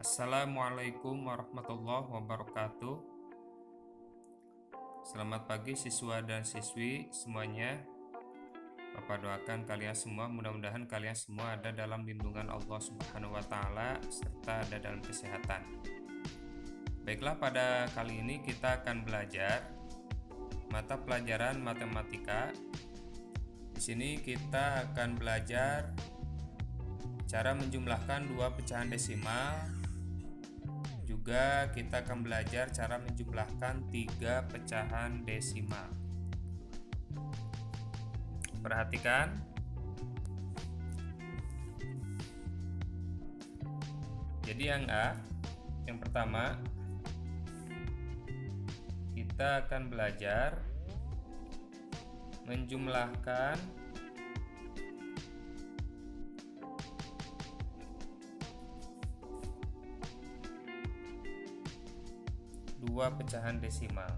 Assalamualaikum warahmatullahi wabarakatuh. Selamat pagi siswa dan siswi semuanya. Bapak doakan kalian semua, mudah-mudahan kalian semua ada dalam lindungan Allah Subhanahu wa Ta'ala serta ada dalam kesehatan. Baiklah, pada kali ini kita akan belajar mata pelajaran matematika. Di sini kita akan belajar cara menjumlahkan dua pecahan desimal. Juga kita akan belajar cara menjumlahkan 3 pecahan desimal. Perhatikan. Jadi yang A, yang pertama kita akan belajar menjumlahkan dua pecahan desimal.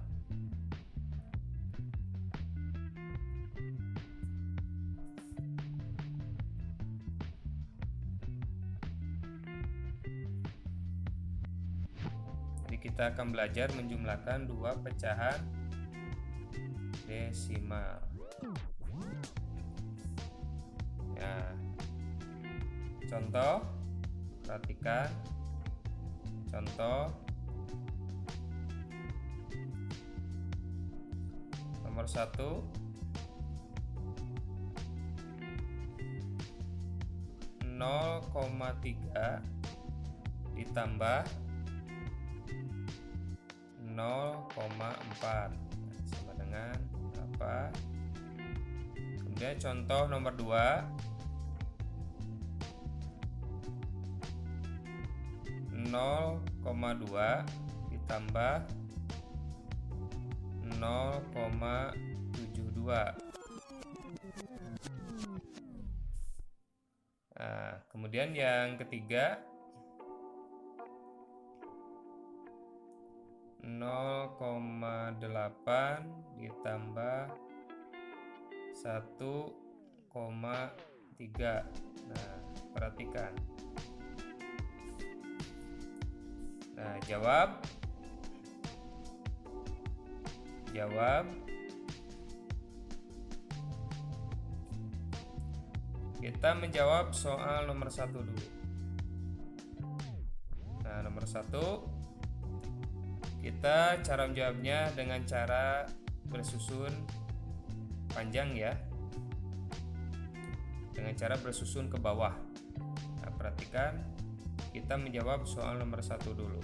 Jadi kita akan belajar menjumlahkan dua pecahan desimal. Ya. Contoh, perhatikan. Contoh nomor 1, 0,3 ditambah 0,4 sama dengan berapa? Kemudian contoh nomor 2, 0,2 ditambah 0,72. Nah, kemudian yang ketiga 0,8 ditambah 1,3. Nah, perhatikan. Nah, jawab. Kita menjawab soal nomor 1 dulu. Nah, nomor 1 kita cara menjawabnya dengan cara bersusun panjang ya. Dengan cara bersusun ke bawah. Nah, perhatikan, kita menjawab soal nomor 1 dulu.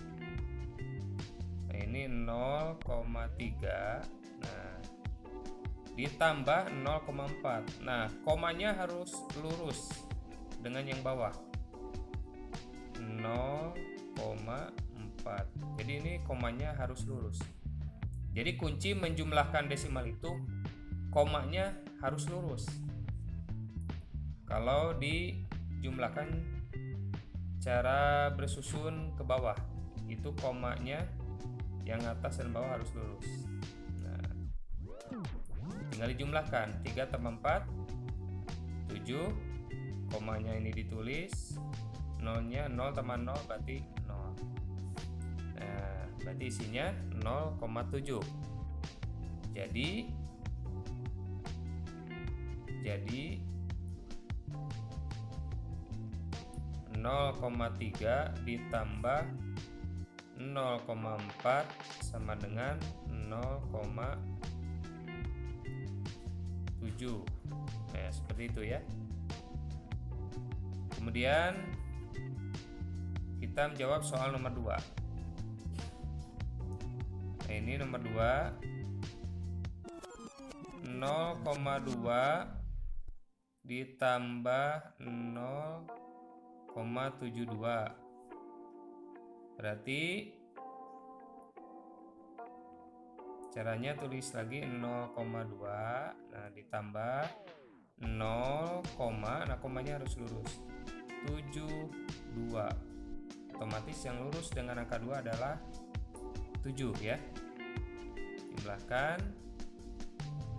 Nah, ini 0,3. Nah, ditambah 0,4. Nah, komanya harus lurus dengan yang bawah. 0,4. Jadi ini komanya harus lurus. Jadi kunci menjumlahkan desimal itu komanya harus lurus. Kalau dijumlahkan cara bersusun ke bawah, itu komanya yang atas dan bawah harus lurus. Nah, tinggal dijumlahkan 3 tambah 4 7. Komanya ini ditulis, nolnya 0 tambah 0 berarti 0. Nah, berarti isinya 0,7. Jadi 0,3 ditambah 0,4 sama dengan 0,7. Nah, seperti itu ya. Kemudian kita menjawab soal nomor 2. Nah, ini nomor 2, 0,2 ditambah 0,72. Berarti caranya tulis lagi 0,2. Nah, ditambah 0, nah komanya harus lurus. 72. Otomatis yang lurus dengan angka 2 adalah 7 ya. Jumlahkan.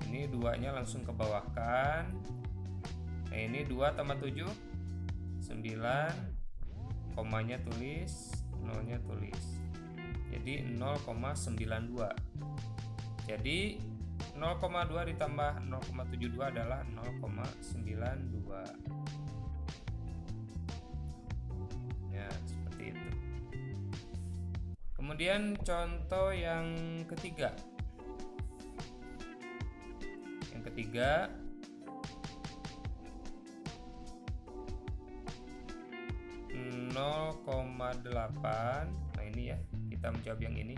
Ini 2-nya langsung ke bawahkan. Nah, ini 2 tambah 7 9, komanya tulis nolnya tulis. Jadi 0,92. Jadi 0,2 ditambah 0,72 adalah 0,92. Ya, seperti itu. Kemudian contoh yang ketiga. Yang ketiga, (0,8). Nah, ini ya, kita menjawab yang ini.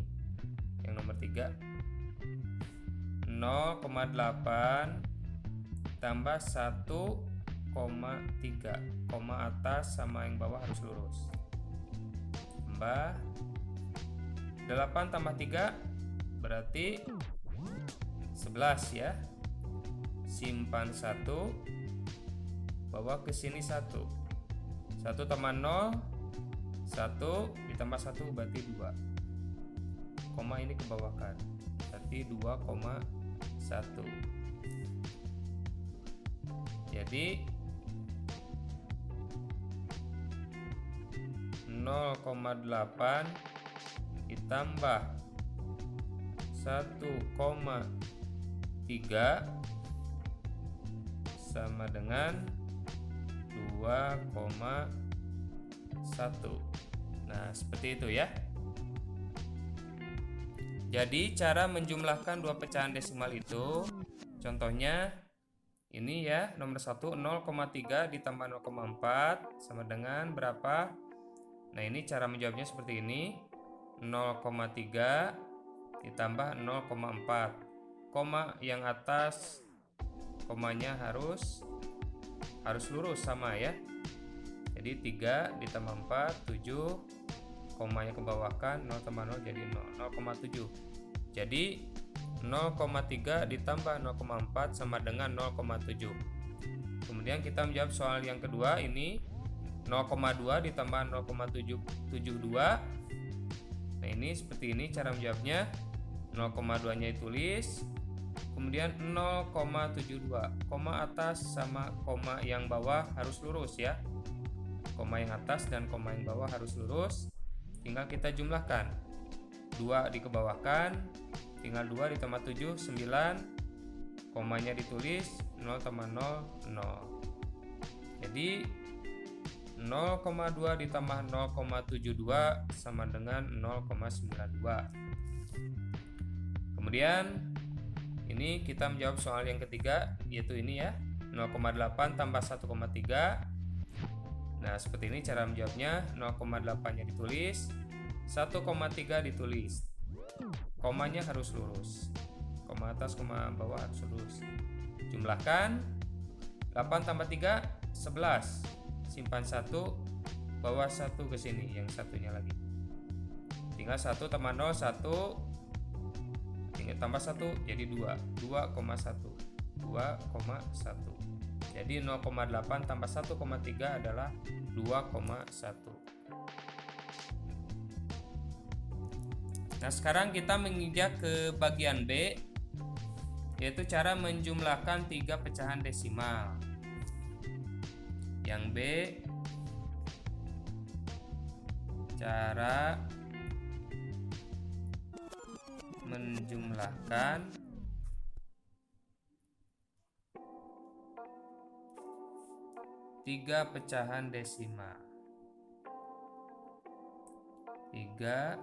Yang nomor 3. 0,8 tambah 1,3. Koma atas sama yang bawah harus lurus. Tambah 8 tambah 3 berarti 11 ya. Simpan 1, bawa ke sini 1. 1 tambah 0, 1 ditambah 1 berarti 2. Koma ini kebawahkan, berarti 2,1. Jadi 0,8 ditambah 1,3 sama dengan 2,1. Nah, seperti itu ya. Jadi cara menjumlahkan dua pecahan desimal itu, contohnya ini ya, nomor 1, 0,3 ditambah 0,4 sama dengan berapa? Nah, ini cara menjawabnya seperti ini. 0,3 ditambah 0,4. Koma yang atas, komanya harus lurus sama ya. Jadi 3 ditambah 4, 7. Komanya kebawahkan, 0 tambah 0 jadi 0,7. Jadi 0,3 ditambah 0,4 sama dengan 0,7. Kemudian kita menjawab soal yang kedua, ini 0,2 ditambah 0,772. Nah, ini seperti ini cara menjawabnya. 0,2 nya ditulis, kemudian 0,72. Koma atas sama koma yang bawah harus lurus ya. Koma yang atas dan koma yang bawah harus lurus. Tinggal kita jumlahkan. 2 dikebawahkan, tinggal 2 ditambah 7, 9. Komanya ditulis, 0 tambah 0, 0. Jadi 0,2 ditambah 0,72 sama dengan 0,92. Kemudian ini kita menjawab soal yang ketiga, yaitu ini ya, 0,8 tambah 1,3. Nah, seperti ini cara menjawabnya. 0,8 nya ditulis, 1,3 ditulis. Komanya harus lurus. Koma atas, koma bawah harus lurus. Jumlahkan. 8 tambah 3, 11. Simpan 1, bawa 1 ke sini, yang satunya lagi. Tinggal 1 tambah 0, 1. Tinggal tambah 1 jadi 2. 2,1. 2,1. Jadi 0,8 tambah 1,3 adalah 2,1. Nah, sekarang kita menginjak ke bagian B, yaitu cara menjumlahkan 3 pecahan desimal. Yang B, cara menjumlahkan 3 pecahan desimal. 3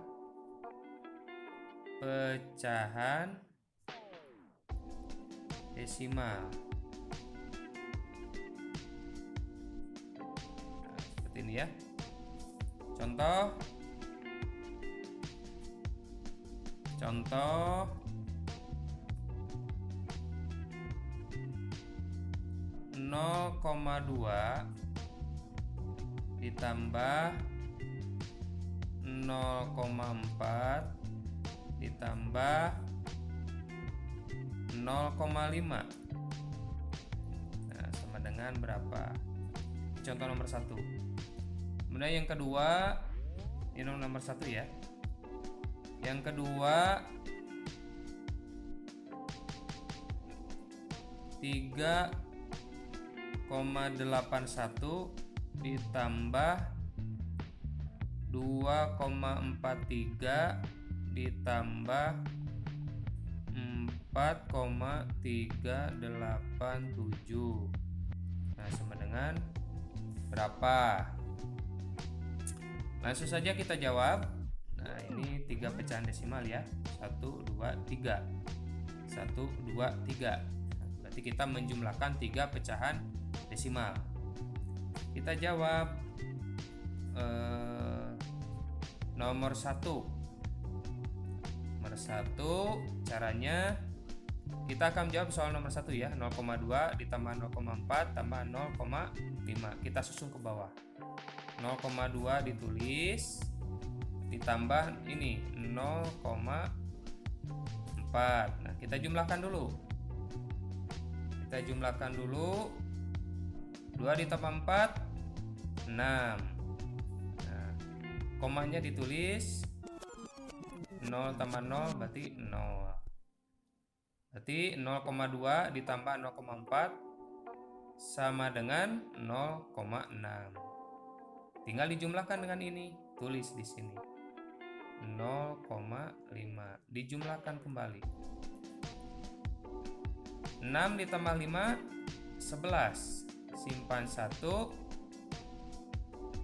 pecahan desimal. Nah, seperti ini ya. Contoh 0,2 ditambah 0,4 ditambah 0,5. Nah, sama dengan berapa? Contoh nomor 1. Kemudian yang kedua, ini nomor 1 ya. Yang kedua 3,81 ditambah 2,43 ditambah 4,387. Nah, sama dengan berapa? Langsung saja kita jawab. Nah, ini 3 pecahan desimal ya. 1, 2, 3. 1, 2, 3. Berarti kita menjumlahkan 3 pecahan desimal. Kita jawab nomor 1. Nomor 1 caranya kita akan jawab soal nomor 1 ya. 0,2 ditambah 0,4 tambah 0,5. Kita susun ke bawah. 0,2 ditulis ditambah ini 0,4. Nah, kita jumlahkan dulu. 2 ditambah 4 6. Nah, komanya ditulis 0 tambah 0 berarti 0. Berarti 0,2 ditambah 0,4 sama dengan 0,6. Tinggal dijumlahkan dengan ini, tulis di sini 0,5. Dijumlahkan kembali. 6 ditambah 5 11. Simpan 1,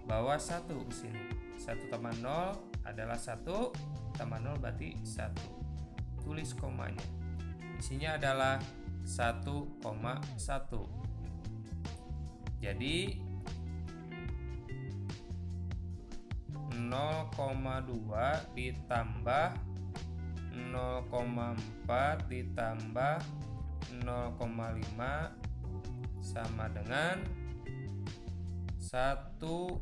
bawa 1 ke sini. 1 tambah 0 adalah 1, tambah 0 berarti 1. Tulis komanya. Isinya adalah 1,1. Jadi 0,2 ditambah 0,4 ditambah 0,5 sama dengan 1,1.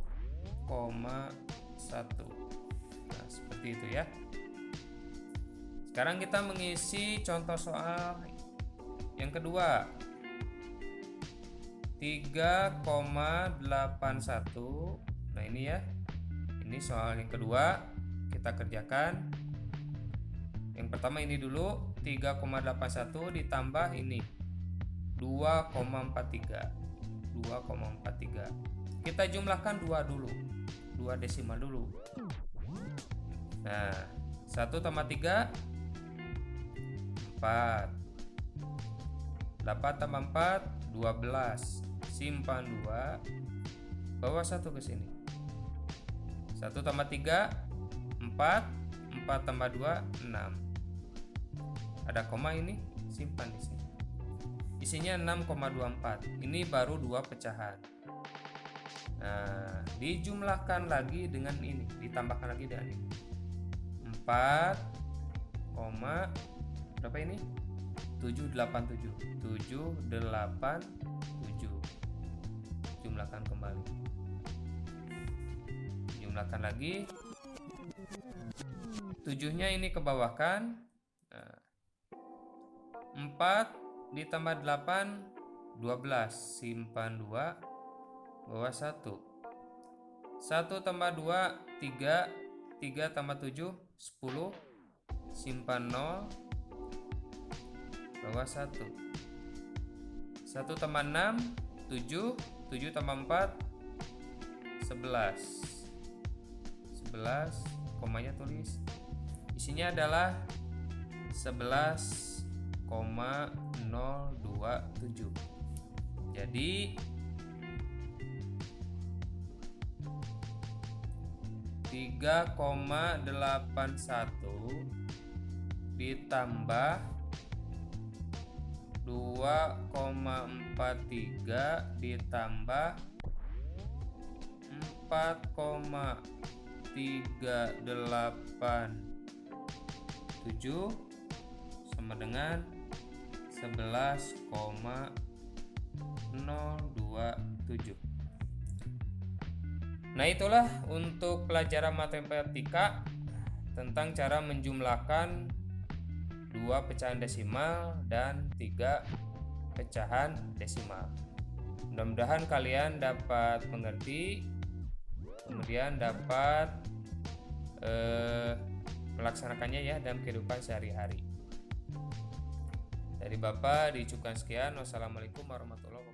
Nah, seperti itu ya. Sekarang kita mengisi contoh soal yang kedua. 3,81. Nah, ini ya. Ini soal yang kedua, kita kerjakan. Yang pertama ini dulu, 3,81 ditambah ini 2,43. 2,43. Kita jumlahkan 2 dulu. 2 desimal dulu. Nah, 1 tambah 3 4. 8 tambah 4 12. Simpan 2. Bawa 1 ke sini. 1 tambah 3 4. 4 tambah 2 6. Ada koma ini, simpan di sini. Isinya 6,24. Ini baru 2 pecahan. Nah, dijumlahkan lagi dengan ini, ditambahkan lagi dengan ini. 4, berapa ini? 787. 787. Jumlahkan kembali. Jumlahkan lagi. 7-nya ini ke bawahkan. Nah, 4 ditambah 8 12. Simpan 2. Bawa 1. 1 tambah 2 3. 3 tambah 7 10. Simpan 0. Bawa 1. 1 tambah 6 7. 7 tambah 4 11. 11, komanya tulis. Isinya adalah 11,027. Jadi 3,81 ditambah 2,43 ditambah 4,387 sama dengan 11,027. Nah, itulah untuk pelajaran matematika tentang cara menjumlahkan 2 pecahan desimal dan 3 pecahan desimal. Mudah-mudahan kalian dapat mengerti, kemudian dapat melaksanakannya ya dalam kehidupan sehari-hari. Dari Bapak diucapkan sekian. Wassalamualaikum warahmatullahi wabarakatuh.